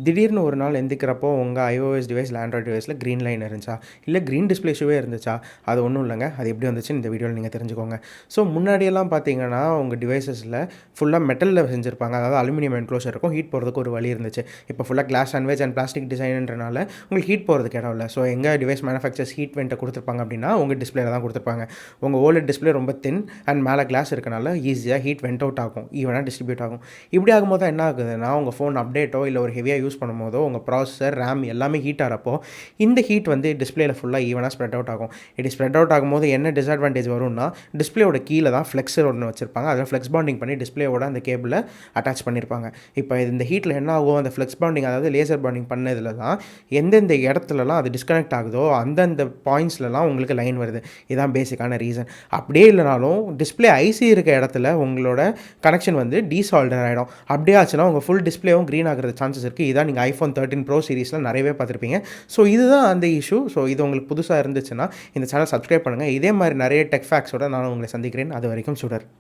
திடீர்னு ஒரு நாள் எந்திக்கிறப்போ உங்கள் ஐஓஎஸ் டிவைஸ் இல்லை ஆண்ட்ராய்ட் டிவைஸில் க்ரீன் லைன் இருந்துச்சா, இல்லை க்ரீன் டிஸ்ப்ளே இஷ்யூவே இருந்துச்சா? அது ஒன்றும் இல்லைங்க. அது எப்படி வந்துச்சுன்னு இந்த வீடியோவில் நீங்கள் தெரிஞ்சுக்கோங்க. ஸோ முன்னாடியெல்லாம் பார்த்தீங்கன்னா உங்கள் டிவைசஸில் ஃபுல்லாக மெட்டலில் செஞ்சுருப்பாங்க. அதாவது அலுமினியம் என்க்ளோஷர் இருக்கும். ஹீட் போகிறதுக்கு ஒரு வழி இருந்துச்சு. இப்போ ஃபுல்லாக கிளாஸ் சாண்ட்விச் அண்ட் பிளாஸ்டிக் டிசைன்ன்றனால உங்களுக்கு ஹீட் போகிறதுக்கு இடம் இல்லை. ஸோ எங்கள் டிவைஸ் மேனுஃபேக்சர்ஸ் ஹீட் வெண்ட்டை கொடுத்துருப்பாங்க அப்படின்னா உங்கள் டிஸ்பிளேல தான் கொடுத்துருப்பாங்க. உங்கள் ஓலட் டிஸ்பிளே ரொம்ப தின் அண்ட் மேலே கிளாஸ் இருக்கனால ஈஸியாக ஹீட் வெண்ட் அவுட் ஆகும், ஈவனாக டிஸ்ட்ரிபியூட் ஆகும். இப்படி ஆகும்போது என்ன ஆகுதுன்னா உங்கள் ஃபோன் அப்டேட்டோ இல்லை ஒரு ஹெவியாக யூஸ் பண்ணும்போதோ உங்கள் ப்ராசஸர் ரேம் எல்லாமே ஹீட் ஆகிறப்போ இந்த ஹீட் வந்து டிஸ்பிளேல ஃபுல்லாக ஈவனாக ஸ்ப்ரெட் அவுட் ஆகும். இப்படி ஸ்ப்ரெட் அவுட் ஆகும்போது என்ன டிஸ்அட்வான்டேஜ் வரும்னா டிஸ்பிளேயோட கீழே தான் ஃப்ளெக்ஸர் ஒன்று வச்சிருப்பாங்க. அதில் ஃப்ளெக்ஸ் பாண்டிங் பண்ணி டிஸ்பிளேயோட அந்த கேபிளை அட்டாச் பண்ணியிருப்பாங்க. இப்போ இந்த ஹீட்டில் என்ன ஆகும், அந்த ஃப்ளெக்ஸ் பாண்டிங் அதாவது லேசர் பாண்டிங் பண்ணதில் தான் எந்தெந்த இடத்துலலாம் அது டிஸ்கனெக்ட் ஆகுதோ அந்தந்த பாயிண்ட்ஸ்லலாம் உங்களுக்கு லைன் வருது. இதுதான் பேசிக்கான ரீசன். அப்படியே இல்லைனாலும் டிஸ்பிளே ஐசி இருக்க இடத்துல உங்களோட கனெக்ஷன் வந்து டீசால்டர் ஆகிடும். அப்படியே ஆச்சுன்னா உங்கள் ஃபுல் டிஸ்பிளேவும் க்ரீன் ஆகிறது சான்சஸ் இருக்குது. இதான் நீங்கள் ஐஃபோன் 13 ப்ரோ சீரிஸில் நிறையவே பார்த்துருப்பீங்க. ஸோ இதுதான் அந்த இஷ்யூ. ஸோ இது உங்களுக்கு புதுசாக இருந்துச்சுன்னா இந்த சேனல் சப்ஸ்கிரைப் பண்ணுங்கள். இதே மாதிரி நிறைய டெக் ஃபேக்ஸோட நான் உங்களை சந்திக்கிறேன். அது வரைக்கும் சுடர்.